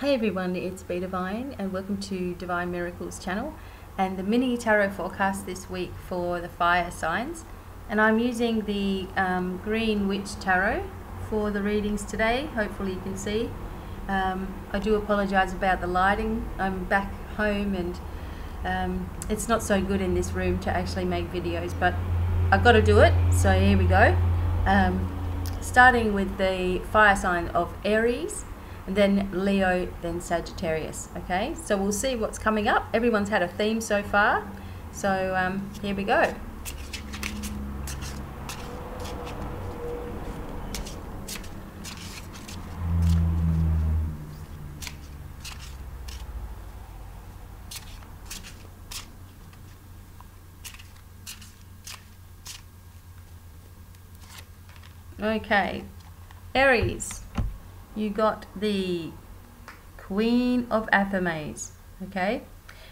Hi everyone, it's BDevine and welcome to Divine Miracles channel and the mini tarot forecast this week for the fire signs. And I'm using the Green Witch Tarot for the readings today. Hopefully you can see. I do apologize about the lighting. I'm back home and it's not so good in this room to actually make videos, but I've got to do it. So here we go. Starting with the fire sign of Aries, and then Leo, then Sagittarius. Okay, so we'll see what's coming up. Everyone's had a theme so far, so here we go. Okay, Aries, you got the Queen of Affirmations. Okay,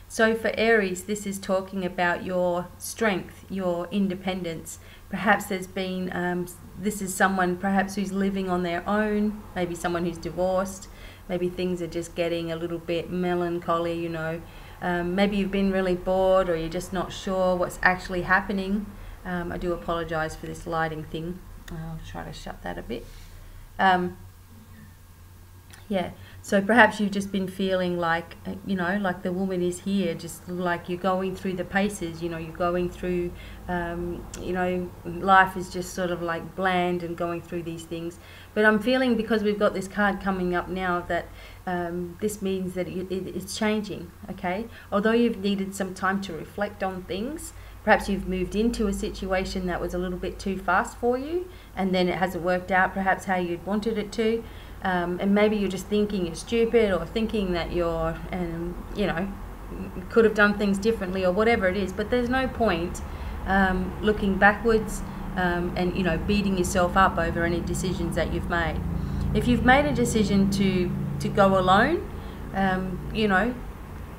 so for Aries, this is talking about your strength, your independence. Perhaps there's been this is someone perhaps who's living on their own, maybe someone who's divorced, maybe things are just getting a little bit melancholy, you know. Maybe you've been really bored, or you're just not sure what's actually happening. I do apologize for this lighting thing. I'll try to shut that a bit. Yeah, so perhaps you've just been feeling like, you know, like the woman is here, just like you're going through the paces, you know, you're going through, you know, life is just sort of like bland and going through these things. But I'm feeling, because we've got this card coming up now, that this means that it's changing, okay? Although you've needed some time to reflect on things, perhaps you've moved into a situation that was a little bit too fast for you, and then it hasn't worked out perhaps how you'd wanted it to. And maybe you're just thinking you're stupid, or thinking that you're, you know, could have done things differently, or whatever it is. But there's no point looking backwards and, you know, beating yourself up over any decisions that you've made. If you've made a decision to go alone, you know,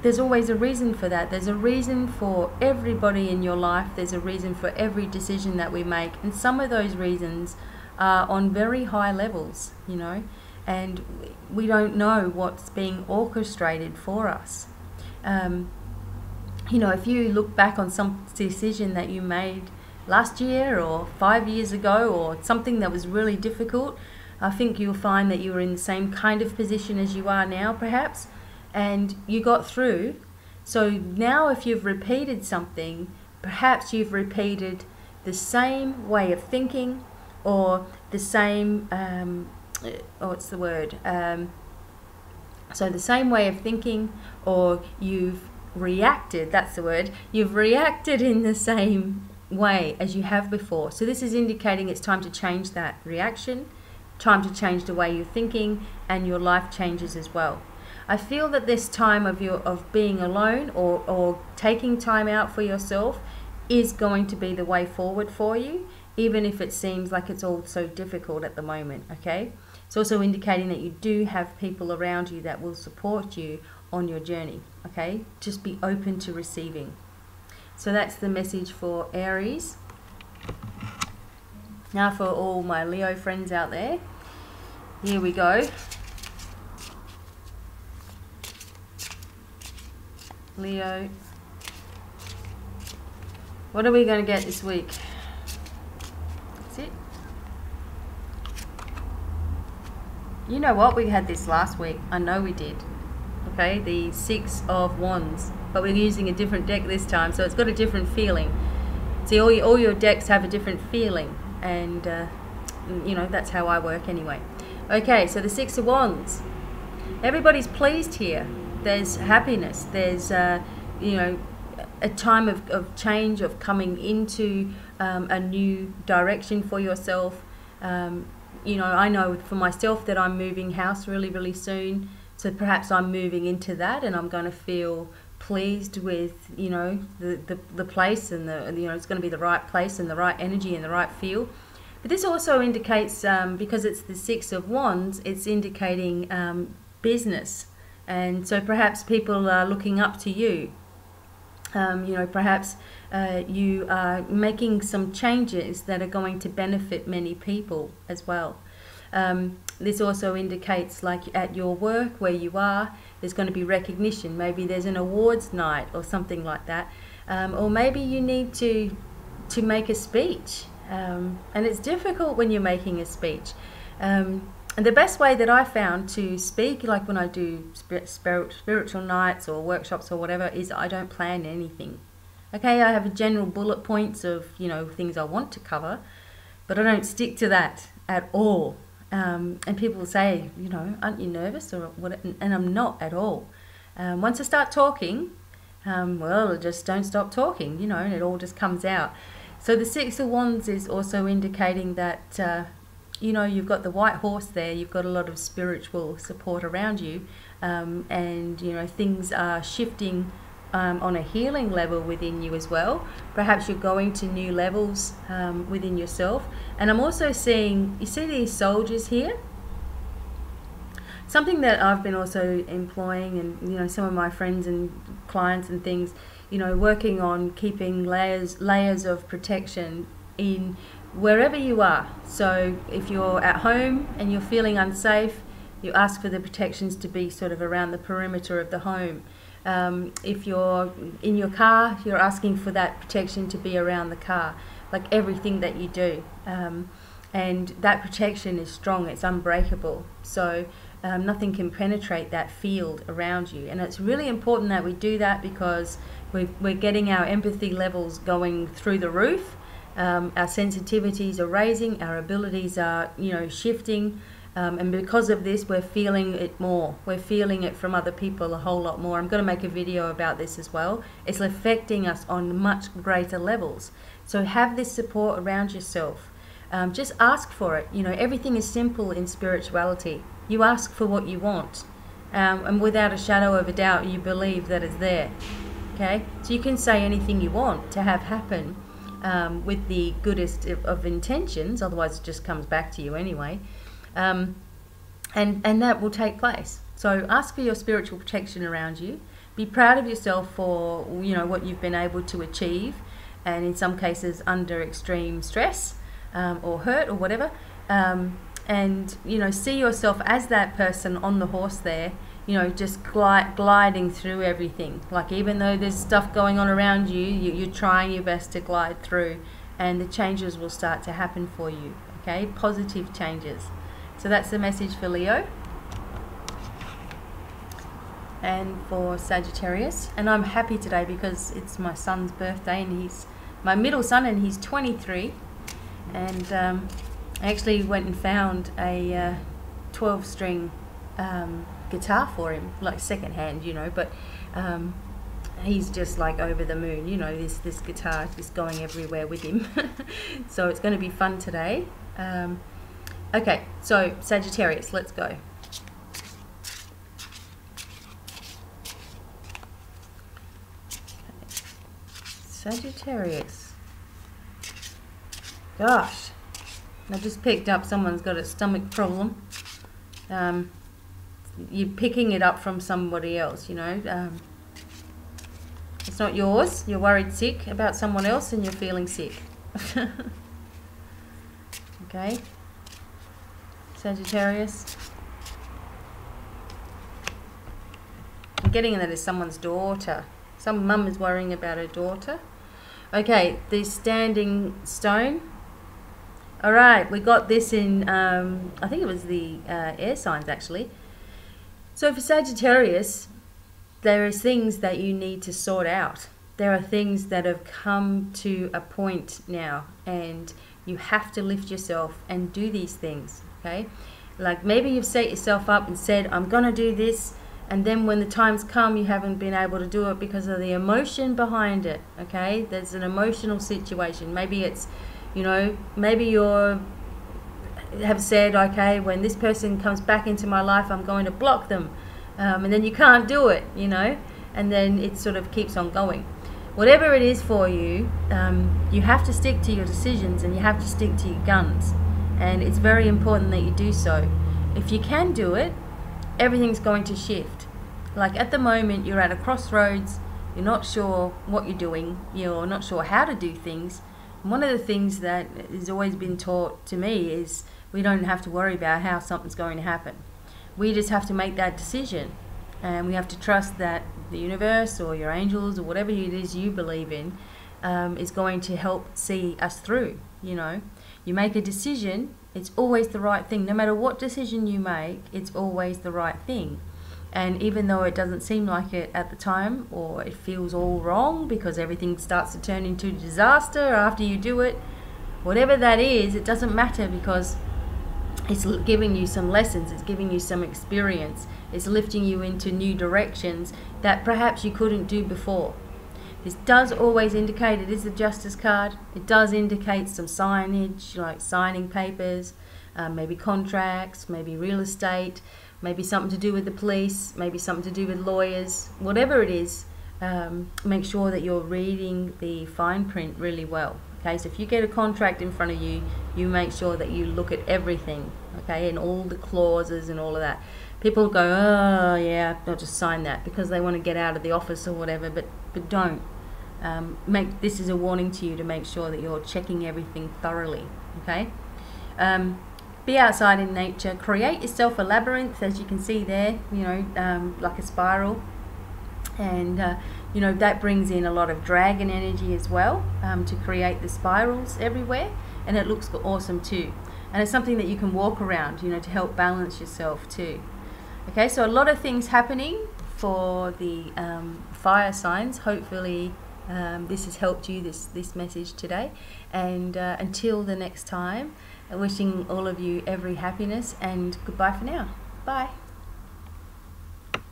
there's always a reason for that. There's a reason for everybody in your life. There's a reason for every decision that we make. And some of those reasons are on very high levels, you know, and we don't know what's being orchestrated for us. You know, if you look back on some decision that you made last year or 5 years ago, or something that was really difficult, I think you'll find that you were in the same kind of position as you are now, perhaps, and you got through. So now if you've repeated something, perhaps you've repeated the same way of thinking, or the same what's the word, so the same way of thinking, or you've reacted, that's the word, you've reacted in the same way as you have before. So this is indicating it's time to change that reaction, time to change the way you're thinking, and your life changes as well. I feel that this time of being alone, or taking time out for yourself, is going to be the way forward for you, even if it seems like it's all so difficult at the moment, okay? It's also indicating that you do have people around you that will support you on your journey, okay? Just be open to receiving. So that's the message for Aries. Now for all my Leo friends out there, here we go. Leo, what are we going to get this week? That's it. You know what? We had this last week. I know we did. Okay, the Six of Wands. But we're using a different deck this time, so it's got a different feeling. See, all your decks have a different feeling. And, you know, that's how I work anyway. Okay, so the Six of Wands. Everybody's pleased here. There's happiness. There's, you know, a time of change, of coming into a new direction for yourself. You know, I know for myself that I'm moving house really, really soon. So perhaps I'm moving into that, and I'm going to feel pleased with, you know, the place, and you know, it's going to be the right place and the right energy and the right feel. But this also indicates, because it's the Six of Wands, it's indicating business. And so perhaps people are looking up to you. You know, perhaps you are making some changes that are going to benefit many people as well. This also indicates, like at your work where you are, there's going to be recognition. Maybe there's an awards night or something like that, or maybe you need to make a speech, and it's difficult when you're making a speech. And the best way that I found to speak, like when I do spiritual nights or workshops or whatever, is I don't plan anything. Okay, I have a general bullet points of, you know, things I want to cover, but I don't stick to that at all. And people say, you know, aren't you nervous or what? And I'm not at all. Once I start talking, well, I just don't stop talking, you know, and it all just comes out. So the Six of Wands is also indicating that, you know, you've got the white horse there, you've got a lot of spiritual support around you, and, you know, things are shifting on a healing level within you as well. Perhaps you're going to new levels within yourself. And I'm also seeing, you see these soldiers here? Something that I've been also employing, and, you know, some of my friends and clients and things, you know, working on keeping layers of protection in wherever you are. So if you're at home and you're feeling unsafe, you ask for the protections to be sort of around the perimeter of the home. If you're in your car, you're asking for that protection to be around the car, like everything that you do. And that protection is strong, it's unbreakable. So nothing can penetrate that field around you. And it's really important that we do that, because we're getting our empathy levels going through the roof. Our sensitivities are raising, our abilities are, you know, shifting. And because of this, we're feeling it more. We're feeling it from other people a whole lot more. I'm going to make a video about this as well. It's affecting us on much greater levels. So have this support around yourself. Just ask for it. You know, everything is simple in spirituality. You ask for what you want. And without a shadow of a doubt, you believe that it's there. Okay? So you can say anything you want to have happen with the goodest of intentions. Otherwise, it just comes back to you anyway. And that will take place. So ask for your spiritual protection around you. Be proud of yourself for, you know, what you've been able to achieve, and in some cases under extreme stress or hurt or whatever. And, you know, see yourself as that person on the horse there, you know, just gliding through everything. Like, even though there's stuff going on around you, you're trying your best to glide through, and the changes will start to happen for you. Okay, positive changes. So that's the message for Leo and for Sagittarius. And I'm happy today because it's my son's birthday, and he's my middle son, and he's 23. And I actually went and found a 12-string guitar for him, like secondhand, you know, but he's just like over the moon, you know, this guitar is going everywhere with him. So it's going to be fun today. Okay, so Sagittarius, let's go. Sagittarius. Gosh, I just picked up someone's got a stomach problem. You're picking it up from somebody else, you know. It's not yours. You're worried sick about someone else, and you're feeling sick. Okay. Sagittarius. I'm getting that it's someone's daughter. Some mum is worrying about her daughter. Okay, the standing stone. All right, we got this in, I think it was the air signs actually. So for Sagittarius, there is things that you need to sort out. There are things that have come to a point now, and you have to lift yourself and do these things. Okay, like maybe you've set yourself up and said, I'm gonna do this, and then when the times come, you haven't been able to do it because of the emotion behind it. Okay, there's an emotional situation. Maybe it's, you know, maybe you have said, okay, when this person comes back into my life, I'm going to block them, and then you can't do it, you know, and then it sort of keeps on going. Whatever it is for you, you have to stick to your decisions, and you have to stick to your guns. And it's very important that you do so. If you can do it, everything's going to shift. Like at the moment, you're at a crossroads, you're not sure what you're doing, you're not sure how to do things. And one of the things that has always been taught to me is we don't have to worry about how something's going to happen. We just have to make that decision, and we have to trust that the universe or your angels or whatever it is you believe in is going to help see us through. You know, you make a decision, it's always the right thing. No matter what decision you make, it's always the right thing. And even though it doesn't seem like it at the time, or it feels all wrong because everything starts to turn into disaster after you do it, whatever that is, it doesn't matter, because it's giving you some lessons, it's giving you some experience, it's lifting you into new directions that perhaps you couldn't do before. This does always indicate, it is a justice card, it does indicate some signage, like signing papers, maybe contracts, maybe real estate, maybe something to do with the police, maybe something to do with lawyers, whatever it is. Make sure that you're reading the fine print really well. Okay, so if you get a contract in front of you, you make sure that you look at everything, okay, and all the clauses and all of that. People go, oh yeah, I'll just sign that because they want to get out of the office or whatever, but don't. This is a warning to you to make sure that you're checking everything thoroughly, okay? Be outside in nature, create yourself a labyrinth, as you can see there, you know, like a spiral. And you know, that brings in a lot of dragon energy as well, to create the spirals everywhere, and it looks awesome too. And it's something that you can walk around, you know, to help balance yourself too. Okay, so a lot of things happening for the fire signs. Hopefully this has helped you, this message today. And until the next time, wishing all of you every happiness, and goodbye for now. Bye.